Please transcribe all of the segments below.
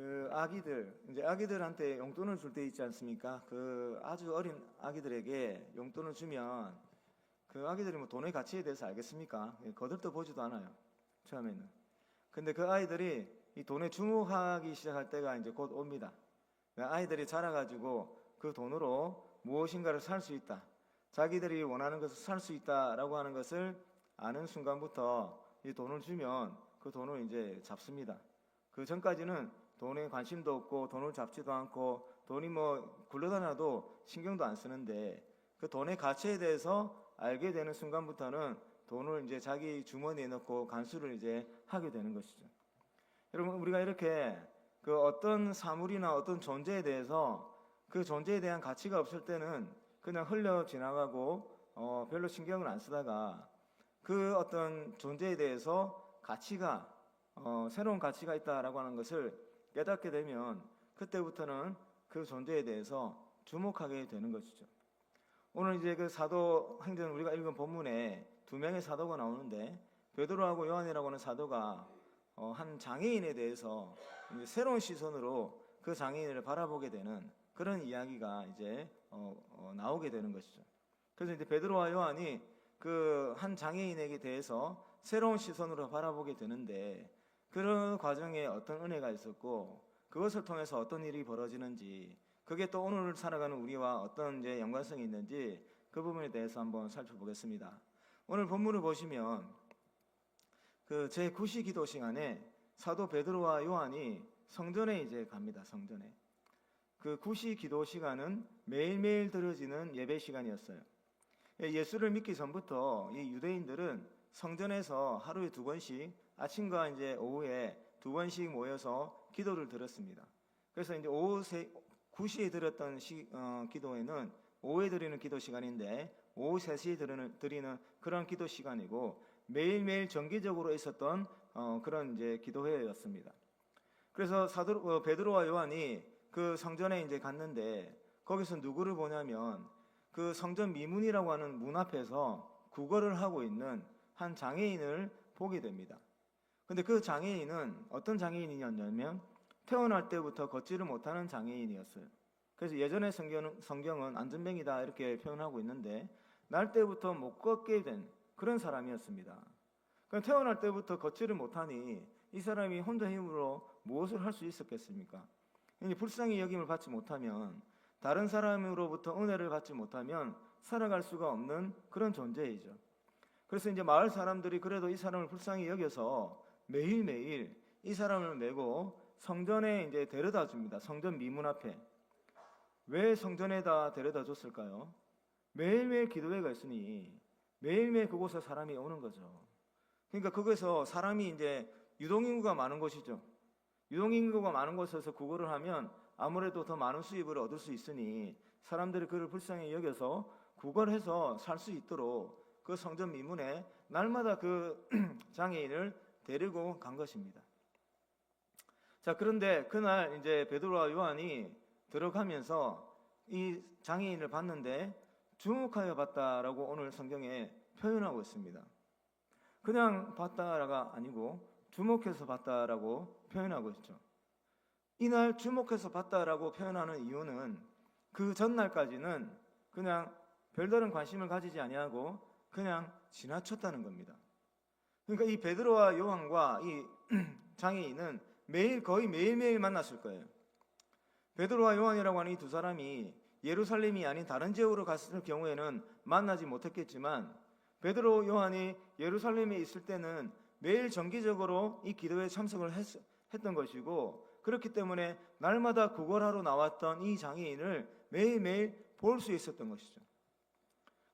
그 아기들, 이제 아기들한테 용돈을 줄 때 있지 않습니까? 그 아주 어린 아기들에게 용돈을 주면 그 아기들이 뭐 돈의 가치에 대해서 알겠습니까? 거들떠 보지도 않아요, 처음에는. 근데 그 아이들이 이 돈에 주목하기 시작할 때가 이제 곧 옵니다. 아이들이 자라가지고 그 돈으로 무엇인가를 살 수 있다, 자기들이 원하는 것을 살 수 있다라고 하는 것을 아는 순간부터 이 돈을 주면 그 돈을 이제 잡습니다. 그 전까지는 돈에 관심도 없고 돈을 잡지도 않고 돈이 뭐 굴러다녀도 신경도 안 쓰는데, 그 돈의 가치에 대해서 알게 되는 순간부터는 돈을 이제 자기 주머니에 넣고 간수를 이제 하게 되는 것이죠. 여러분, 우리가 이렇게 그 어떤 사물이나 어떤 존재에 대해서 그 존재에 대한 가치가 없을 때는 그냥 흘려 지나가고 별로 신경을 안 쓰다가 그 어떤 존재에 대해서 가치가 새로운 가치가 있다라고 하는 것을 깨닫게 되면 그때부터는 그 존재에 대해서 주목하게 되는 것이죠. 오늘 이제 그 사도행전 우리가 읽은 본문에 두 명의 사도가 나오는데, 베드로하고 요한이라고 하는 사도가 한 장애인에 대해서 이제 새로운 시선으로 그 장애인을 바라보게 되는 그런 이야기가 이제 나오게 되는 것이죠. 그래서 이제 베드로와 요한이 그 한 장애인에게 대해서 새로운 시선으로 바라보게 되는데, 그런 과정에 어떤 은혜가 있었고 그것을 통해서 어떤 일이 벌어지는지, 그게 또 오늘 살아가는 우리와 어떤 이제 연관성이 있는지 그 부분에 대해서 한번 살펴보겠습니다. 오늘 본문을 보시면 그 제9시 기도 시간에 사도 베드로와 요한이 성전에 이제 갑니다. 성전에. 그 9시 기도 시간은 매일매일 드려지는 예배 시간이었어요. 예수를 믿기 전부터 이 유대인들은 성전에서 하루에 2번씩, 아침과 이제 오후에 2번씩 모여서 기도를 드렸습니다. 그래서 이제 오후 9시에 드렸던 기도회는 오후에 드리는 기도 시간인데, 오후 3시에 드리는 그런 기도 시간이고, 매일매일 정기적으로 있었던 그런 이제 기도회였습니다. 그래서 베드로와 요한이 그 성전에 이제 갔는데, 거기서 누구를 보냐면 그 성전 미문이라고 하는 문 앞에서 구걸을 하고 있는 한 장애인을 보게 됩니다. 근데 그 장애인은 어떤 장애인이었냐면 태어날 때부터 걷지를 못하는 장애인이었어요. 그래서 예전의 성경은 안전뱅이다 이렇게 표현하고 있는데, 날 때부터 못 걷게 된 그런 사람이었습니다. 그러니까 태어날 때부터 걷지를 못하니 이 사람이 혼자 힘으로 무엇을 할 수 있었겠습니까? 불쌍히 여김을 받지 못하면, 다른 사람으로부터 은혜를 받지 못하면 살아갈 수가 없는 그런 존재이죠. 그래서 이제 마을 사람들이 그래도 이 사람을 불쌍히 여겨서 매일매일 이 사람을 메고 성전에 이제 데려다 줍니다. 성전 미문 앞에. 왜 성전에다 데려다 줬을까요? 매일매일 기도회가 있으니 매일매일 그곳에 사람이 오는 거죠. 그러니까 거기서 사람이 이제 유동인구가 많은 곳이죠. 유동인구가 많은 곳에서 구걸을 하면 아무래도 더 많은 수입을 얻을 수 있으니 사람들이 그를 불쌍히 여겨서 구걸해서 살 수 있도록 그 성전 미문에 날마다 그 장애인을 데리고 간 것입니다. 자, 그런데 그날 이제 베드로와 요한이 들어가면서 이 장애인을 봤는데 주목하여 봤다라고 오늘 성경에 표현하고 있습니다. 그냥 봤다가 아니고 주목해서 봤다라고 표현하고 있죠. 이날 주목해서 봤다라고 표현하는 이유는 그 전날까지는 그냥 별다른 관심을 가지지 아니하고 그냥 지나쳤다는 겁니다. 그러니까 이 베드로와 요한과 이 장애인은 거의 매일매일 만났을 거예요. 베드로와 요한이라고 하는 이 두 사람이 예루살렘이 아닌 다른 지역으로 갔을 경우에는 만나지 못했겠지만, 베드로 요한이 예루살렘에 있을 때는 매일 정기적으로 이 기도에 참석을 했던 것이고, 그렇기 때문에 날마다 구걸하러 나왔던 이 장애인을 매일매일 볼 수 있었던 것이죠.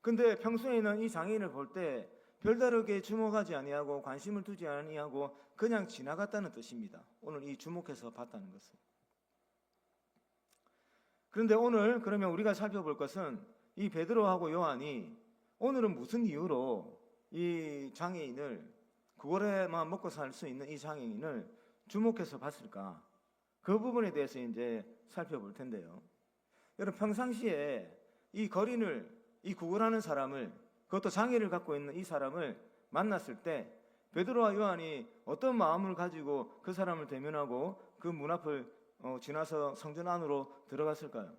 근데 평소에는 이 장애인을 볼 때 별다르게 주목하지 아니하고 관심을 두지 아니하고 그냥 지나갔다는 뜻입니다. 오늘 이 주목해서 봤다는 것은. 그런데 오늘 그러면 우리가 살펴볼 것은 이 베드로하고 요한이 오늘은 무슨 이유로 이 장애인을, 구걸에만 먹고 살 수 있는 이 장애인을 주목해서 봤을까? 그 부분에 대해서 이제 살펴볼 텐데요. 여러분, 평상시에 이 거린을, 이 구걸하는 사람을, 그것도 장애를 갖고 있는 이 사람을 만났을 때 베드로와 요한이 어떤 마음을 가지고 그 사람을 대면하고 그 문 앞을 지나서 성전 안으로 들어갔을까요?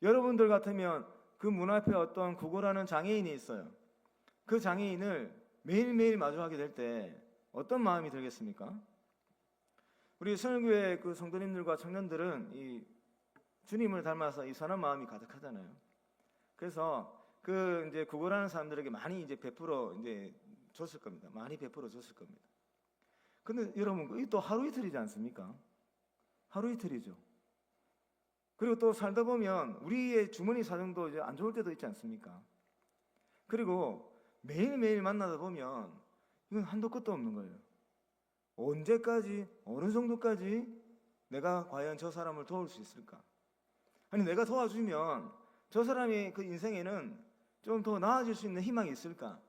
여러분들 같으면 그 문 앞에 어떤 구걸하는 장애인이 있어요. 그 장애인을 매일매일 마주하게 될 때 어떤 마음이 들겠습니까? 우리 선일교회 그 성도님들과 청년들은 이 주님을 닮아서 이 선한 마음이 가득하잖아요. 그래서 그 이제 구걸하는 사람들에게 많이 이제 베풀어 이제 줬을 겁니다. 많이 베풀어 줬을 겁니다. 근데 여러분, 이 또 하루 이틀이지 않습니까? 하루 이틀이죠. 그리고 또 살다 보면 우리의 주머니 사정도 이제 안 좋을 때도 있지 않습니까? 그리고 매일매일 만나다 보면 이건 한도 끝도 없는 거예요. 언제까지, 어느 정도까지 내가 과연 저 사람을 도울 수 있을까? 아니, 내가 도와주면 저 사람의 그 인생에는 좀 더 나아질 수 있는 희망이 있을까?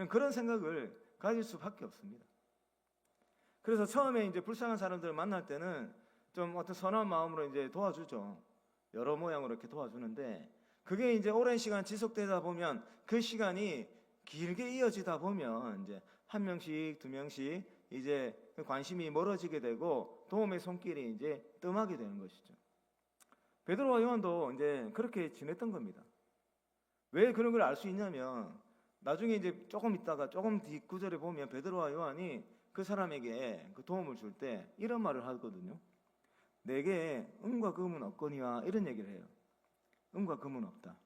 그런 생각을 가질 수밖에 없습니다. 그래서 처음에 이제 불쌍한 사람들을 만날 때는 좀 어떤 선한 마음으로 이제 도와주죠. 여러 모양으로 이렇게 도와주는데, 그게 이제 오랜 시간 지속되다 보면, 그 시간이 길게 이어지다 보면 이제 한 명씩 두 명씩 이제 관심이 멀어지게 되고 도움의 손길이 이제 뜸하게 되는 것이죠. 베드로와 요한도 이제 그렇게 지냈던 겁니다. 왜 그런 걸 알 수 있냐면, 나중에 이제 조금 있다가 조금 뒷구절에 보면 베드로와 요한이 그 사람에게 그 도움을 줄 때 이런 말을 하거든요. 내게 은과 금은 없거니와, 이런 얘기를 해요. 은과 금은 없다.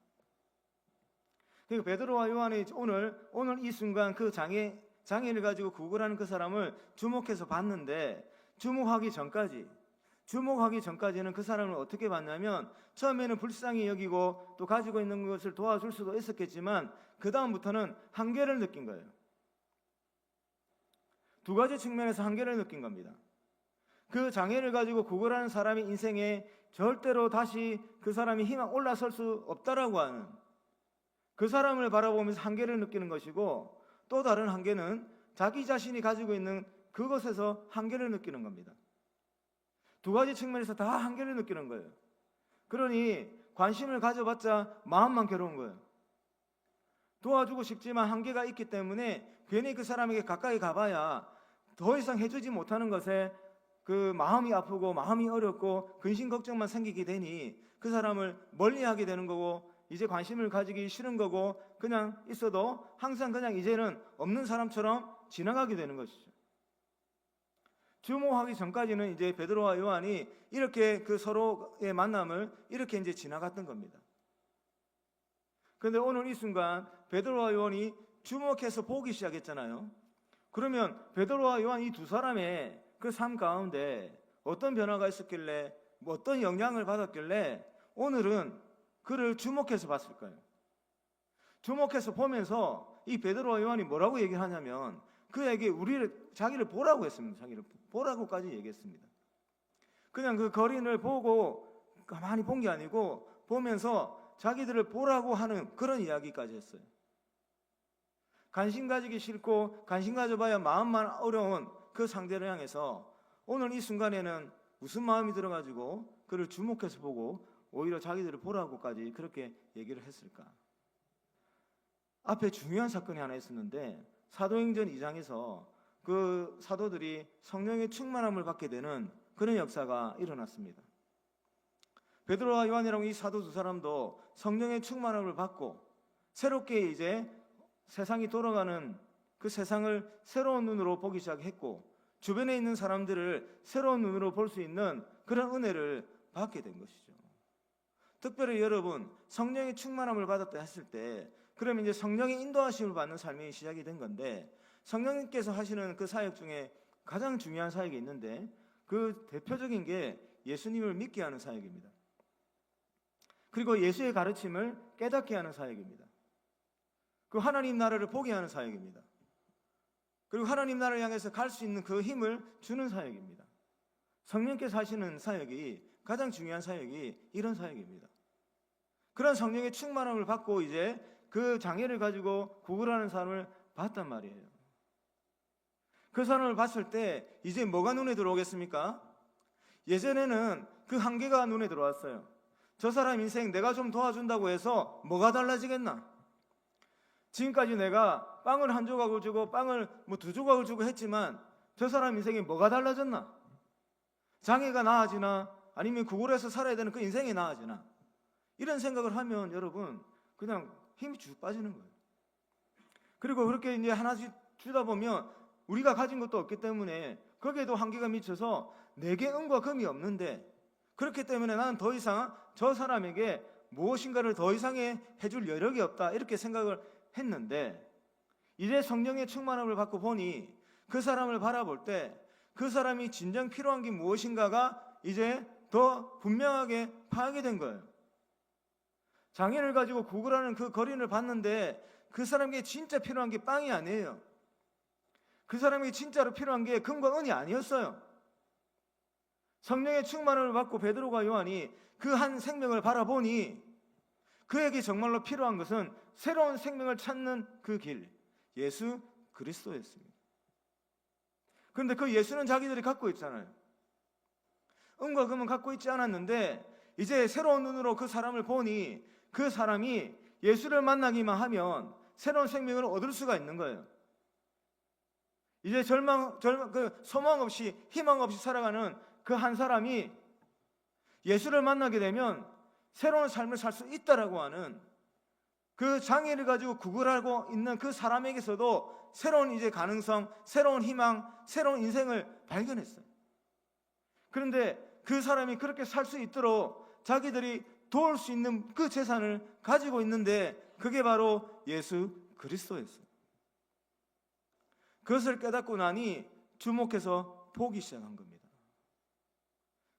그리고 베드로와 요한이 오늘 이 순간 그 장애를 가지고 구걸하는 그 사람을 주목해서 봤는데, 주목하기 전까지는 그 사람을 어떻게 봤냐면, 처음에는 불쌍히 여기고 또 가지고 있는 것을 도와줄 수도 있었겠지만 그 다음부터는 한계를 느낀 거예요. 두 가지 측면에서 한계를 느낀 겁니다. 그 장애를 가지고 구걸하는 사람의 인생에 절대로 다시 그 사람이 희망 올라설 수 없다라고 하는, 그 사람을 바라보면서 한계를 느끼는 것이고, 또 다른 한계는 자기 자신이 가지고 있는 그것에서 한계를 느끼는 겁니다. 두 가지 측면에서 다 한계를 느끼는 거예요. 그러니 관심을 가져봤자 마음만 괴로운 거예요. 도와주고 싶지만 한계가 있기 때문에 괜히 그 사람에게 가까이 가봐야 더 이상 해주지 못하는 것에 그 마음이 아프고 마음이 어렵고 근심 걱정만 생기게 되니 그 사람을 멀리하게 되는 거고, 이제 관심을 가지기 싫은 거고, 그냥 있어도 항상 그냥 이제는 없는 사람처럼 지나가게 되는 것이죠. 주목하기 전까지는 이제 베드로와 요한이 이렇게 그 서로의 만남을 이렇게 이제 지나갔던 겁니다. 그런데 오늘 이 순간 베드로와 요한이 주목해서 보기 시작했잖아요. 그러면 베드로와 요한 이 두 사람의 그 삶 가운데 어떤 변화가 있었길래, 어떤 영향을 받았길래 오늘은 그를 주목해서 봤을까요? 주목해서 보면서 이 베드로와 요한이 뭐라고 얘기를 하냐면, 그에게 자기를 보라고 했습니다. 자기를 보라고까지 얘기했습니다. 그냥 그 거린을 보고 가만히 본 게 아니고 보면서 자기들을 보라고 하는 그런 이야기까지 했어요. 관심 가지기 싫고 관심 가져봐야 마음만 어려운 그 상대를 향해서 오늘 이 순간에는 무슨 마음이 들어가지고 그를 주목해서 보고 오히려 자기들을 보라고까지 그렇게 얘기를 했을까? 앞에 중요한 사건이 하나 있었는데, 사도행전 2장에서 그 사도들이 성령의 충만함을 받게 되는 그런 역사가 일어났습니다. 베드로와 요한이라고 이 사도 두 사람도 성령의 충만함을 받고 새롭게 이제 세상이 돌아가는 그 세상을 새로운 눈으로 보기 시작했고, 주변에 있는 사람들을 새로운 눈으로 볼 수 있는 그런 은혜를 받게 된 것이죠. 특별히 여러분, 성령의 충만함을 받았다 했을 때, 그러면 이제 성령의 인도하심을 받는 삶이 시작이 된 건데, 성령님께서 하시는 그 사역 중에 가장 중요한 사역이 있는데, 그 대표적인 게 예수님을 믿게 하는 사역입니다. 그리고 예수의 가르침을 깨닫게 하는 사역입니다. 그 하나님 나라를 보게 하는 사역입니다. 그리고 하나님 나라를 향해서 갈 수 있는 그 힘을 주는 사역입니다. 성령께서 하시는 사역이, 가장 중요한 사역이 이런 사역입니다. 그런 성령의 충만함을 받고 이제 그 장애를 가지고 구걸하는 사람을 봤단 말이에요. 그 사람을 봤을 때 이제 뭐가 눈에 들어오겠습니까? 예전에는 그 한계가 눈에 들어왔어요. 저 사람 인생 내가 좀 도와준다고 해서 뭐가 달라지겠나? 지금까지 내가 빵을 한 조각을 주고 빵을 두 조각을 주고 했지만 저 사람 인생이 뭐가 달라졌나? 장애가 나아지나 아니면 구걸해서 살아야 되는 그 인생이 나아지나 이런 생각을 하면 여러분 그냥 힘이 쭉 빠지는 거예요. 그리고 그렇게 이제 하나씩 주다 보면 우리가 가진 것도 없기 때문에 거기에도 한계가 미쳐서 내게 은과 금이 없는데 그렇기 때문에 나는 더 이상 저 사람에게 무엇인가를 더 이상의 해줄 여력이 없다 이렇게 생각을 했는데 이제 성령의 충만함을 받고 보니 그 사람을 바라볼 때 그 사람이 진정 필요한 게 무엇인가가 이제 더 분명하게 파악이 된 거예요. 장애를 가지고 구걸하는 그 거린을 봤는데 그 사람에게 진짜 필요한 게 빵이 아니에요. 그 사람에게 진짜로 필요한 게 금과 은이 아니었어요. 성령의 충만함을 받고 베드로가 요한이 그 한 생명을 바라보니 그에게 정말로 필요한 것은 새로운 생명을 찾는 그 길, 예수 그리스도였습니다. 그런데 그 예수는 자기들이 갖고 있잖아요. 은과 금은 갖고 있지 않았는데 이제 새로운 눈으로 그 사람을 보니 그 사람이 예수를 만나기만 하면 새로운 생명을 얻을 수가 있는 거예요. 이제 소망 없이 희망 없이 살아가는 그 한 사람이 예수를 만나게 되면 새로운 삶을 살 수 있다라고 하는 그 장애를 가지고 구걸하고 있는 그 사람에게서도 새로운 이제 가능성, 새로운 희망, 새로운 인생을 발견했어요. 그런데 그 사람이 그렇게 살 수 있도록 자기들이 도울 수 있는 그 재산을 가지고 있는데 그게 바로 예수 그리스도였어요. 그것을 깨닫고 나니 주목해서 보기 시작한 겁니다.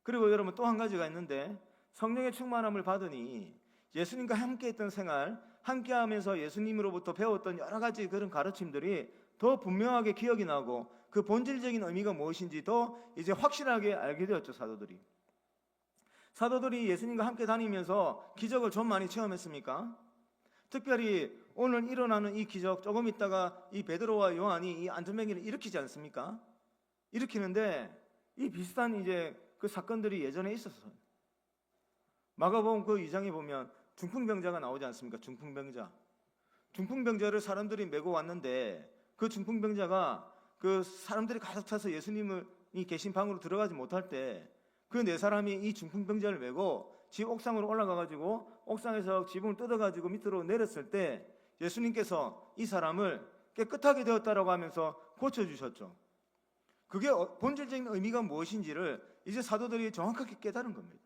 그리고 여러분 또 한 가지가 있는데 성령의 충만함을 받으니 예수님과 함께 했던 생활, 함께 하면서 예수님으로부터 배웠던 여러 가지 그런 가르침들이 더 분명하게 기억이 나고 그 본질적인 의미가 무엇인지 더 이제 확실하게 알게 되었죠. 사도들이 예수님과 함께 다니면서 기적을 좀 많이 체험했습니까? 특별히 오늘 일어나는 이 기적, 조금 있다가 이 베드로와 요한이 이 안전뱅이를 일으키지 않습니까? 일으키는데 이 비슷한 이제 그 사건들이 예전에 있었어요. 마가복음 그 2장에 보면 중풍병자가 나오지 않습니까? 중풍병자를 사람들이 메고 왔는데 그 중풍병자가 그 사람들이 가득 차서 예수님이 계신 방으로 들어가지 못할 때 그 네 사람이 이 중풍병자를 메고 집 옥상으로 올라가가지고 옥상에서 지붕을 뜯어가지고 밑으로 내렸을 때 예수님께서 이 사람을 깨끗하게 되었다라고 하면서 고쳐주셨죠. 그게 본질적인 의미가 무엇인지를 이제 사도들이 정확하게 깨달은 겁니다.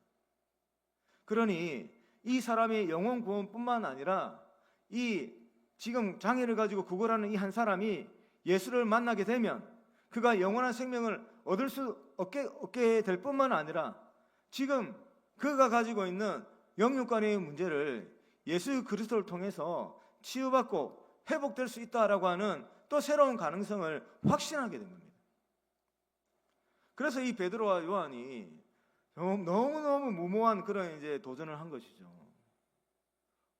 그러니 이 사람의 영혼 구원뿐만 아니라 이 지금 장애를 가지고 구걸하는 이 한 사람이 예수를 만나게 되면 그가 영원한 생명을 얻게 될 뿐만 아니라 지금 그가 가지고 있는 영육간의 문제를 예수 그리스도를 통해서 치유받고 회복될 수 있다라고 하는 또 새로운 가능성을 확신하게 된 겁니다. 그래서 이 베드로와 요한이 너무너무 무모한 그런 이제 도전을 한 것이죠.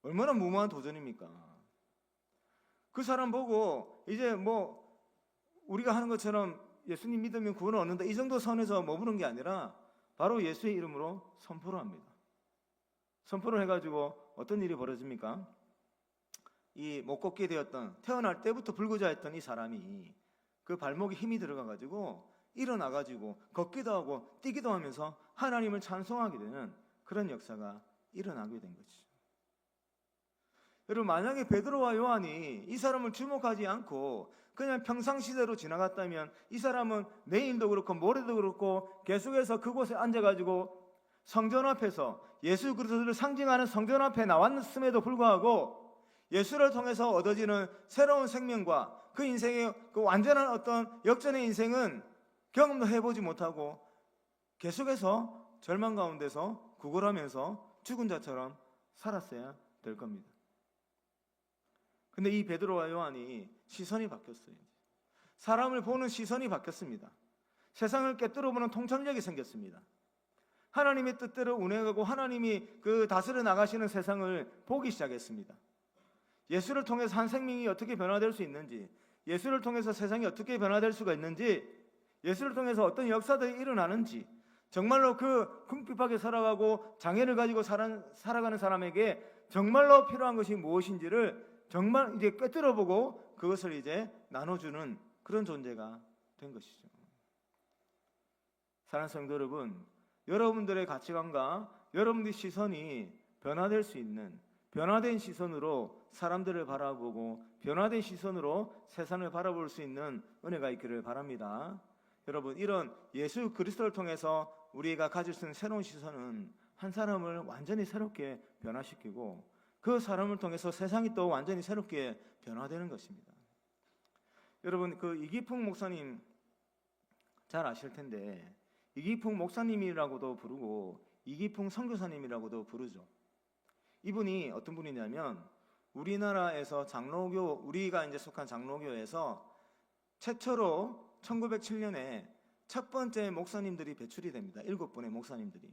얼마나 무모한 도전입니까? 그 사람 보고 이제 뭐 우리가 하는 것처럼 예수님 믿으면 구원을 얻는다 이 정도 선에서 머무는 게 아니라 바로 예수의 이름으로 선포를 합니다. 선포를 해가지고 어떤 일이 벌어집니까? 이 못 걷게 되었던 태어날 때부터 불구자였던 이 사람이 그 발목에 힘이 들어가가지고 일어나가지고 걷기도 하고 뛰기도 하면서 하나님을 찬송하게 되는 그런 역사가 일어나게 된 것이죠. 여러분 만약에 베드로와 요한이 이 사람을 주목하지 않고 그냥 평상시대로 지나갔다면 이 사람은 내일도 그렇고 모레도 그렇고 계속해서 그곳에 앉아가지고 성전 앞에서 예수 그리스도를 상징하는 성전 앞에 나왔음에도 불구하고 예수를 통해서 얻어지는 새로운 생명과 그 인생의 그 완전한 어떤 역전의 인생은 경험도 해보지 못하고 계속해서 절망 가운데서 구걸하면서 죽은 자처럼 살았어야 될 겁니다. 근데 이 베드로와 요한이 시선이 바뀌었어요. 사람을 보는 시선이 바뀌었습니다. 세상을 꿰뚫어 보는 통찰력이 생겼습니다. 하나님의 뜻대로 운행하고 하나님이 그 다스려 나가시는 세상을 보기 시작했습니다. 예수를 통해서 한 생명이 어떻게 변화될 수 있는지, 예수를 통해서 세상이 어떻게 변화될 수가 있는지, 예수를 통해서 어떤 역사들이 일어나는지, 정말로 그 궁핍하게 살아가고 장애를 가지고 살아가는 사람에게 정말로 필요한 것이 무엇인지를 정말 이제 꿰뚫어 보고 그것을 이제 나눠주는 그런 존재가 된 것이죠. 사랑하는 성도 여러분, 여러분들의 가치관과 여러분들의 시선이 변화될 수 있는, 변화된 시선으로 사람들을 바라보고 변화된 시선으로 세상을 바라볼 수 있는 은혜가 있기를 바랍니다. 여러분, 이런 예수 그리스도를 통해서 우리가 가질 수 있는 새로운 시선은 한 사람을 완전히 새롭게 변화시키고 그 사람을 통해서 세상이 또 완전히 새롭게 변화되는 것입니다. 여러분, 그 이기풍 목사님 잘 아실 텐데, 이기풍 목사님이라고도 부르고 이기풍 선교사님이라고도 부르죠. 이분이 어떤 분이냐면 우리나라에서 장로교, 우리가 이제 속한 장로교에서 최초로 1907년에 첫 번째 목사님들이 배출이 됩니다. 7분의 목사님들이.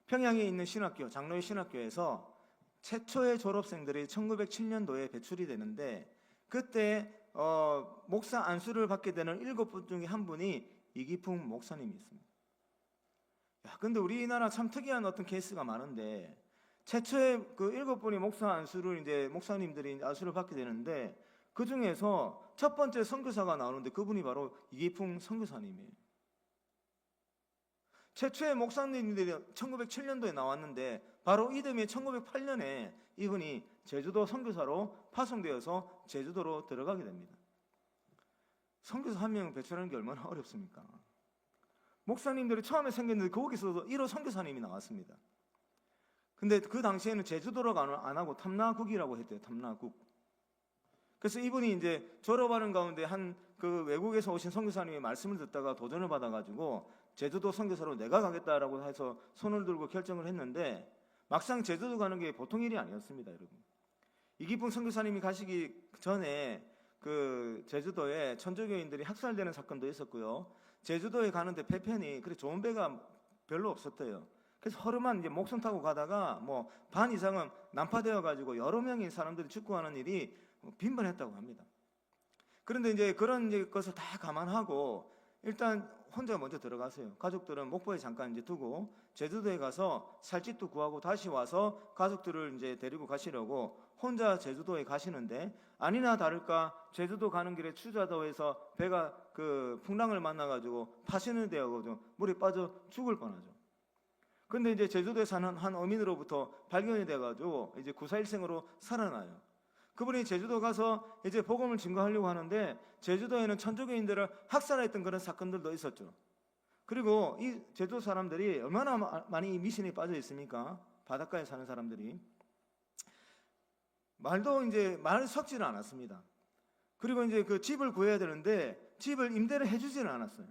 평양에 있는 신학교, 장로의 신학교에서 최초의 졸업생들이 1907년도에 배출이 되는데, 그때 목사 안수를 받게 되는 7분 중에 한 분이 이기풍 목사님이 있습니다. 근데 우리나라 참 특이한 어떤 케이스가 많은데, 최초의 그 7분이 목사 안수를 이제 목사님들이 안수를 받게 되는데, 그 중에서 첫 번째 선교사가 나오는데 그분이 바로 이기풍 선교사님이에요. 최초의 목사님들이 1907년도에 나왔는데 바로 이듬해 1908년에 이분이 제주도 선교사로 파송되어서 제주도로 들어가게 됩니다. 선교사 한 명 배출하는 게 얼마나 어렵습니까? 목사님들이 처음에 생겼는데 거기서도 1호 선교사님이 나왔습니다. 근데 그 당시에는 제주도로 안 하고 탐라국이라고 했대요. 탐라국. 그래서 이분이 이제 졸업하는 가운데 한 그 외국에서 오신 선교사님의 말씀을 듣다가 도전을 받아가지고 제주도 선교사로 내가 가겠다라고 해서 손을 들고 결정을 했는데, 막상 제주도 가는 게 보통 일이 아니었습니다, 여러분. 이기풍 선교사님이 가시기 전에 그 제주도에 천주교인들이 학살되는 사건도 있었고요. 제주도에 가는데 배편이 그렇게 좋은 배가 별로 없었대요. 그래서 허름한 이제 목선 타고 가다가 뭐 반 이상은 난파되어 가지고 여러 명의 사람들이 죽고하는 일이 빈번했다고 합니다. 그런데 이제 그런 것을 다 감안하고 일단 혼자 먼저 들어가세요. 가족들은 목포에 잠깐 이제 두고 제주도에 가서 살 집도 구하고 다시 와서 가족들을 이제 데리고 가시려고 혼자 제주도에 가시는데, 아니나 다를까 제주도 가는 길에 추자도에서 배가 그 풍랑을 만나가지고 파신을 되어가지고 물에 빠져 죽을 뻔하죠. 근데 이제 제주도에 사는 한 어민으로부터 발견이 돼가지고 이제 구사일생으로 살아나요. 그분이 제주도 가서 이제 복음을 증거하려고 하는데, 제주도에는 천주교인들을 학살했던 그런 사건들도 있었죠. 그리고 이 제주도 사람들이 얼마나 많이 미신에 빠져 있습니까? 바닷가에 사는 사람들이 말도 이제 말 섞지는 않았습니다. 그리고 이제 그 집을 구해야 되는데 집을 임대를 해주지는 않았어요.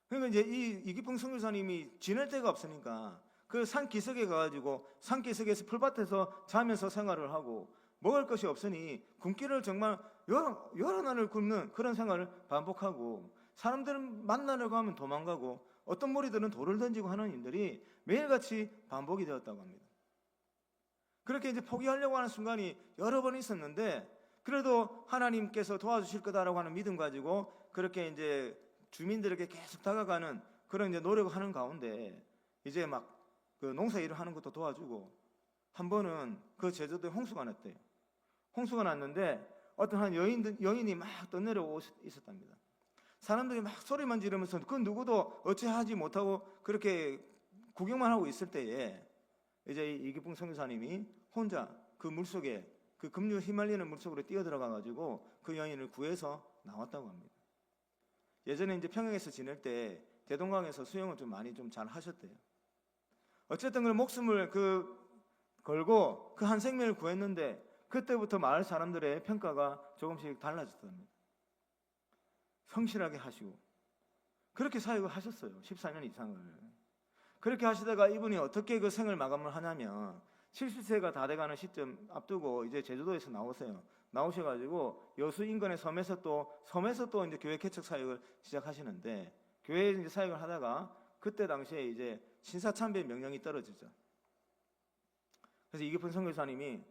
그러니까 이제 이기풍 선교사님이 지낼 데가 없으니까 그 산 기슭에 가가지고 산 기슭에서 풀밭에서 자면서 생활을 하고, 먹을 것이 없으니 굶기를 정말 여러 날을 굶는 그런 생활을 반복하고, 사람들을 만나려고 하면 도망가고, 어떤 무리들은 돌을 던지고 하는 일들이 매일같이 반복이 되었다고 합니다. 그렇게 이제 포기하려고 하는 순간이 여러 번 있었는데, 그래도 하나님께서 도와주실 거다라고 하는 믿음 가지고 그렇게 이제 주민들에게 계속 다가가는 그런 이제 노력을 하는 가운데 이제 막 그 농사 일을 하는 것도 도와주고, 한 번은 그 제주도에 홍수가 났대요. 홍수가 났는데 어떤 한 여인이 막 떠내려오고 있었답니다. 사람들이 막 소리만 지르면서 그 누구도 어찌하지 못하고 그렇게 구경만 하고 있을 때에 이제 이기풍 선교사님이 혼자 그 물속에, 그 급류 휘말리는 물속으로 뛰어들어가 가지고 그 여인을 구해서 나왔다고 합니다. 예전에 이제 평양에서 지낼 때 대동강에서 수영을 좀 많이 좀 잘 하셨대요. 어쨌든 그 목숨을 걸고 그 한 생명을 구했는데, 그때부터 마을 사람들의 평가가 조금씩 달라졌답니다. 성실하게 하시고 그렇게 사역을 하셨어요. 14년 이상을. 그렇게 하시다가 이분이 어떻게 그 생을 마감을 하냐면, 70세가 다 돼가는 시점 앞두고 이제 제주도에서 나오셔가지고 여수 인근의 섬에서 또 이제 교회 개척 사역을 시작하시는데, 교회 이제 사역을 하다가 그때 당시에 이제 신사참배 명령이 떨어지죠. 그래서 이기풍 선교사님이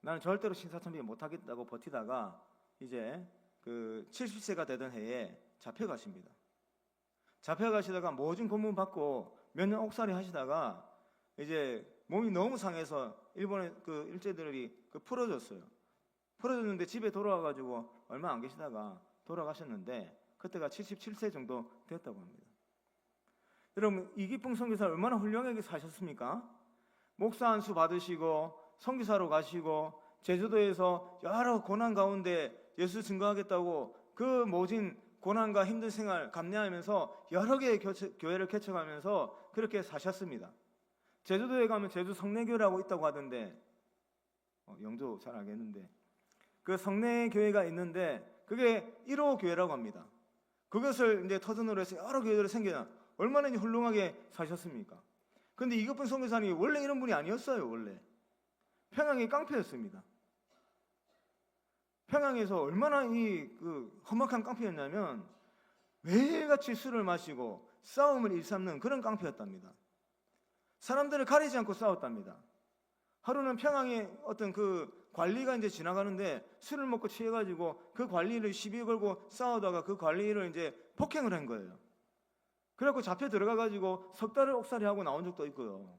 나는 절대로 신사참배 못하겠다고 버티다가 이제 그 70세가 되던 해에 잡혀가십니다. 잡혀가시다가 모진 고문 받고 몇 년 옥살이 하시다가 이제 몸이 너무 상해서 일본의 그 일제들이 풀어줬어요. 풀어줬는데 집에 돌아와가지고 얼마 안 계시다가 돌아가셨는데, 그때가 77세 정도 되었다고 합니다. 여러분, 이기풍 선교사 얼마나 훌륭하게 사셨습니까? 목사 안수 받으시고 선교사로 가시고 제주도에서 여러 고난 가운데 예수 증거하겠다고 그 모진 고난과 힘든 생활 감내하면서 여러 개의 교회를 개척하면서 그렇게 사셨습니다. 제주도에 가면 제주 성례교회라고 있다고 하던데, 영조 잘 알겠는데, 그 성례교회가 있는데 그게 1호 교회라고 합니다. 그것을 이제 터전으로 해서 여러 교회들이 생겨나 얼마나 훌륭하게 사셨습니까? 근데 이기풍 선교사님이 원래 이런 분이 아니었어요. 원래 평양이 깡패였습니다. 평양에서 얼마나 그 험악한 깡패였냐면 매일같이 술을 마시고 싸움을 일삼는 그런 깡패였답니다. 사람들을 가리지 않고 싸웠답니다. 하루는 평양에 어떤 그 관리가 이제 지나가는데 술을 먹고 취해가지고 그 관리를 시비 걸고 싸우다가 그 관리를 이제 폭행을 한 거예요. 그래갖고 잡혀 들어가가지고 석 달을 옥살이하고 나온 적도 있고요.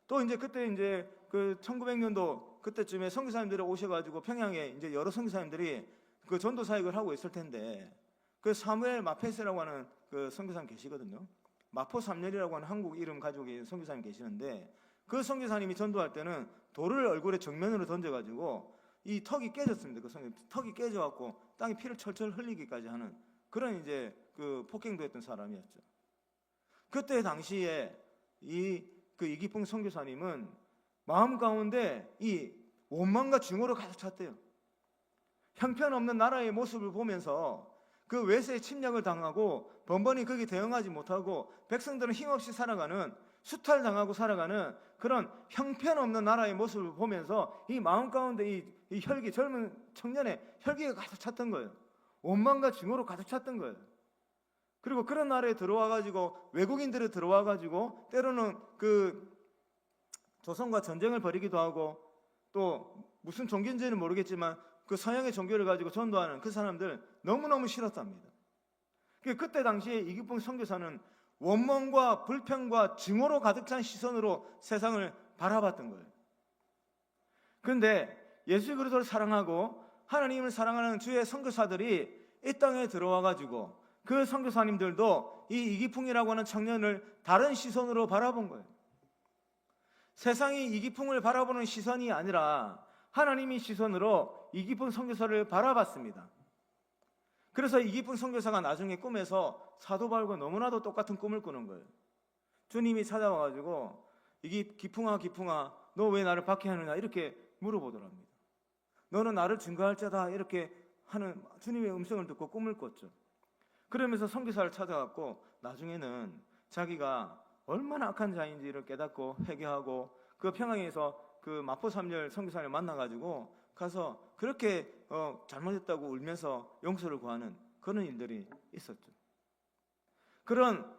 또 이제 그때 이제 그 1900년도 그때쯤에 선교사님들이 오셔가지고 평양에 이제 여러 선교사님들이 그 전도 사역을 하고 있을 텐데 그 사무엘 마페스라고 하는 그 선교사님 계시거든요. 마포 3년이라고 하는 한국 이름 가지고 계신 선교사님 계시는데 그 선교사님이 전도할 때는 돌을 얼굴에 정면으로 던져가지고 이 턱이 깨졌습니다. 그 선교 턱이 깨져갖고 땅에 피를 철철 흘리기까지 하는 그런 이제 그 폭행도 했던 사람이었죠. 그때 당시에 그 이기풍 선교사님은 마음 가운데 이 원망과 증오로 가득 찼대요. 형편없는 나라의 모습을 보면서 그 외세의 침략을 당하고 번번이 거기에 대응하지 못하고 백성들은 힘없이 살아가는 수탈당하고 살아가는 그런 형편없는 나라의 모습을 보면서 이 마음 가운데 이 혈기, 젊은 청년의 혈기가 가득 찼던 거예요. 원망과 증오로 가득 찼던 거예요. 그리고 그런 나라에 들어와가지고 외국인들이 들어와가지고 때로는 그 조선과 전쟁을 벌이기도 하고 또 무슨 종교인지는 모르겠지만 그 서양의 종교를 가지고 전도하는 그 사람들 너무너무 싫었답니다. 그때 당시에 이기풍 선교사는 원망과 불평과 증오로 가득 찬 시선으로 세상을 바라봤던 거예요. 그런데 예수 그리스도를 사랑하고 하나님을 사랑하는 주의 선교사들이 이 땅에 들어와가지고 그 선교사님들도 이 이기풍이라고 하는 청년을 다른 시선으로 바라본 거예요. 세상이 이기풍을 바라보는 시선이 아니라 하나님의 시선으로 이기풍 선교사를 바라봤습니다. 그래서 이기풍 선교사가 나중에 꿈에서 사도 바울과 너무나도 똑같은 꿈을 꾸는 거예요. 주님이 찾아와가지고 기풍아 너 왜 나를 박해하느냐 이렇게 물어보더랍니다. 너는 나를 증거할 자다 이렇게 하는 주님의 음성을 듣고 꿈을 꿨죠. 그러면서 선교사를 찾아갔고 나중에는 자기가 얼마나 악한 자인지를 깨닫고 회개하고 그 평양에서 그 마포 3열 선교사를 만나가지고 가서 그렇게 잘못했다고 울면서 용서를 구하는 그런 일들이 있었죠. 그런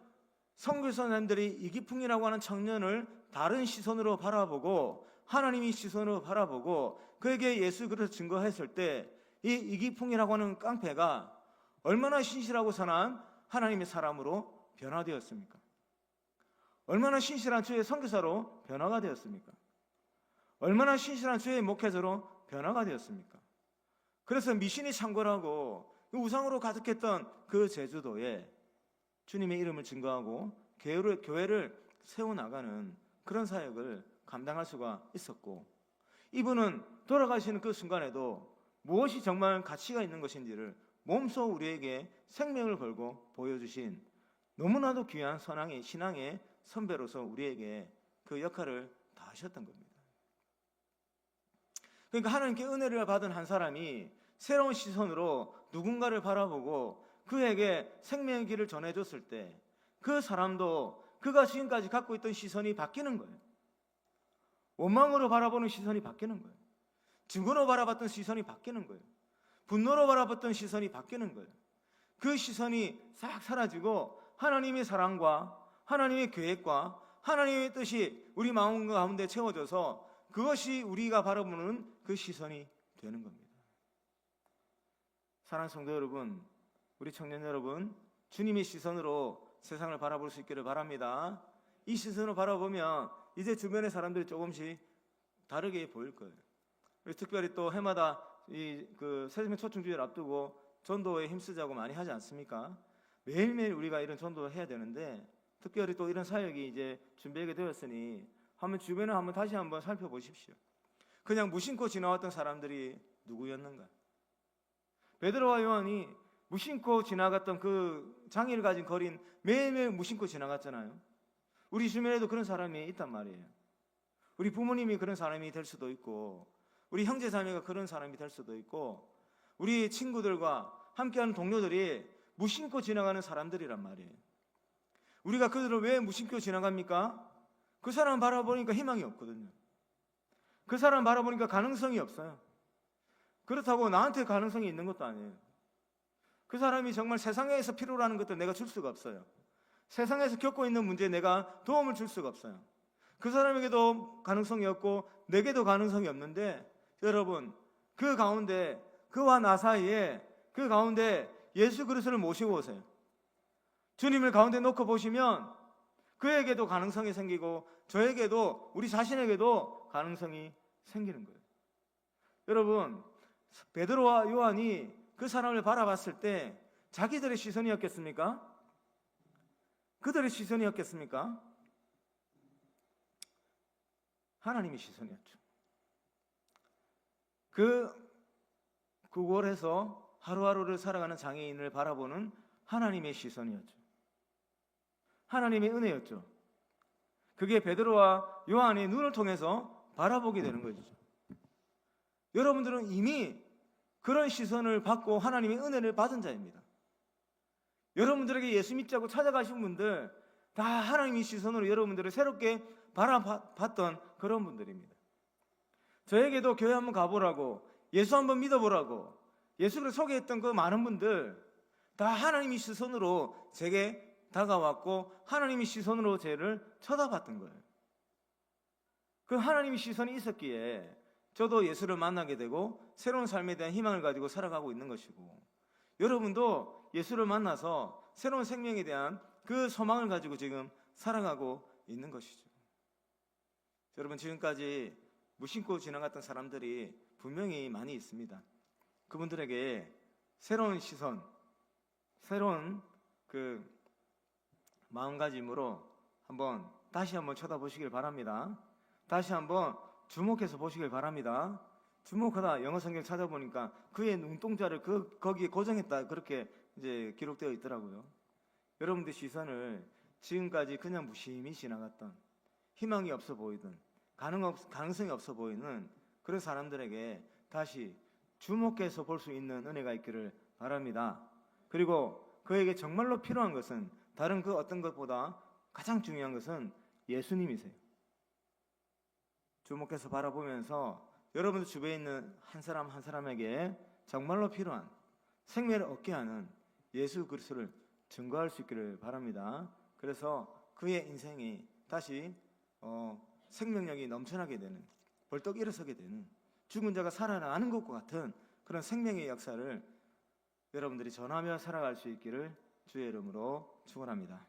선교사님들이 이기풍이라고 하는 청년을 다른 시선으로 바라보고 하나님의 시선으로 바라보고 그에게 예수 그리스도 증거했을 때 이 이기풍이라고 하는 깡패가 얼마나 신실하고 선한 하나님의 사람으로 변화되었습니까? 얼마나 신실한 주의 선교사로 변화가 되었습니까? 얼마나 신실한 주의 목회자로 변화가 되었습니까? 그래서 미신이 창궐하고 우상으로 가득했던 그 제주도에 주님의 이름을 증거하고 교회를 세워나가는 그런 사역을 감당할 수가 있었고 이분은 돌아가시는 그 순간에도 무엇이 정말 가치가 있는 것인지를 몸소 우리에게 생명을 걸고 보여주신 너무나도 귀한 신앙의 선배로서 우리에게 그 역할을 다 하셨던 겁니다. 그러니까 하나님께 은혜를 받은 한 사람이 새로운 시선으로 누군가를 바라보고 그에게 생명의 길을 전해줬을 때 그 사람도 그가 지금까지 갖고 있던 시선이 바뀌는 거예요. 원망으로 바라보는 시선이 바뀌는 거예요. 증오로 바라봤던 시선이 바뀌는 거예요. 분노로 바라봤던 시선이 바뀌는 거예요. 그 시선이 싹 사라지고 하나님의 사랑과 하나님의 계획과 하나님의 뜻이 우리 마음 가운데 채워져서 그것이 우리가 바라보는 그 시선이 되는 겁니다. 사랑하는 성도 여러분, 우리 청년 여러분, 주님의 시선으로 세상을 바라볼 수 있기를 바랍니다. 이 시선으로 바라보면 이제 주변의 사람들이 조금씩 다르게 보일 거예요. 우리 특별히 또 해마다 그 세계민 초청주의를 앞두고 전도에 힘쓰자고 많이 하지 않습니까? 매일매일 우리가 이런 전도를 해야 되는데 특별히 또 이런 사역이 이제 준비하게 되었으니 한번 주변을 한번 다시 한번 살펴보십시오. 그냥 무심코 지나왔던 사람들이 누구였는가? 베드로와 요한이 무심코 지나갔던 그 장애를 가진 거린 매일매일 무심코 지나갔잖아요. 우리 주변에도 그런 사람이 있단 말이에요. 우리 부모님이 그런 사람이 될 수도 있고, 우리 형제 자매가 그런 사람이 될 수도 있고, 우리 친구들과 함께하는 동료들이 무심코 지나가는 사람들이란 말이에요. 우리가 그들을 왜 무심코 지나갑니까? 그 사람 바라보니까 희망이 없거든요. 그 사람 바라보니까 가능성이 없어요. 그렇다고 나한테 가능성이 있는 것도 아니에요. 그 사람이 정말 세상에서 필요로 하는 것도 내가 줄 수가 없어요. 세상에서 겪고 있는 문제에 내가 도움을 줄 수가 없어요. 그 사람에게도 가능성이 없고 내게도 가능성이 없는데, 여러분, 그 가운데, 그와 나 사이에 그 가운데 예수 그리스도를 모시고 오세요. 주님을 가운데 놓고 보시면 그에게도 가능성이 생기고 저에게도, 우리 자신에게도 가능성이 생기는 거예요. 여러분, 베드로와 요한이 그 사람을 바라봤을 때 자기들의 시선이었겠습니까? 그들의 시선이었겠습니까? 하나님의 시선이었죠. 그 구걸에서 하루하루를 살아가는 장애인을 바라보는 하나님의 시선이었죠. 하나님의 은혜였죠. 그게 베드로와 요한의 눈을 통해서 바라보게 되는 거죠. 여러분들은 이미 그런 시선을 받고 하나님의 은혜를 받은 자입니다. 여러분들에게 예수 믿자고 찾아가신 분들 다 하나님의 시선으로 여러분들을 새롭게 바라봤던 그런 분들입니다. 저에게도 교회 한번 가보라고, 예수 한번 믿어보라고 예수를 소개했던 그 많은 분들 다 하나님의 시선으로 제게 다가왔고 하나님의 시선으로 저를 쳐다봤던 거예요. 그 하나님의 시선이 있었기에 저도 예수를 만나게 되고 새로운 삶에 대한 희망을 가지고 살아가고 있는 것이고, 여러분도 예수를 만나서 새로운 생명에 대한 그 소망을 가지고 지금 살아가고 있는 것이죠. 여러분, 지금까지 무심코 지나갔던 사람들이 분명히 많이 있습니다. 그분들에게 새로운 시선, 새로운 그 마음가짐으로 다시 한번 쳐다보시길 바랍니다. 다시 한번 주목해서 보시길 바랍니다. 주목하다, 영어 성경 찾아보니까 그의 눈동자를 거기에 고정했다, 그렇게 이제 기록되어 있더라고요. 여러분들 시선을 지금까지 그냥 무심히 지나갔던, 희망이 없어 보이던, 가능성이 없어 보이는 그런 사람들에게 다시 주목해서 볼 수 있는 은혜가 있기를 바랍니다. 그리고 그에게 정말로 필요한 것은 다른 그 어떤 것보다 가장 중요한 것은 예수님이세요. 주목해서 바라보면서 여러분들 주변에 있는 한 사람 한 사람에게 정말로 필요한 생명을 얻게 하는 예수 그리스도를 증거할 수 있기를 바랍니다. 그래서 그의 인생이 다시 생명력이 넘쳐나게 되는, 벌떡 일어서게 되는, 죽은 자가 살아나는 것과 같은 그런 생명의 역사를 여러분들이 전하며 살아갈 수 있기를 주의 이름으로 축원합니다.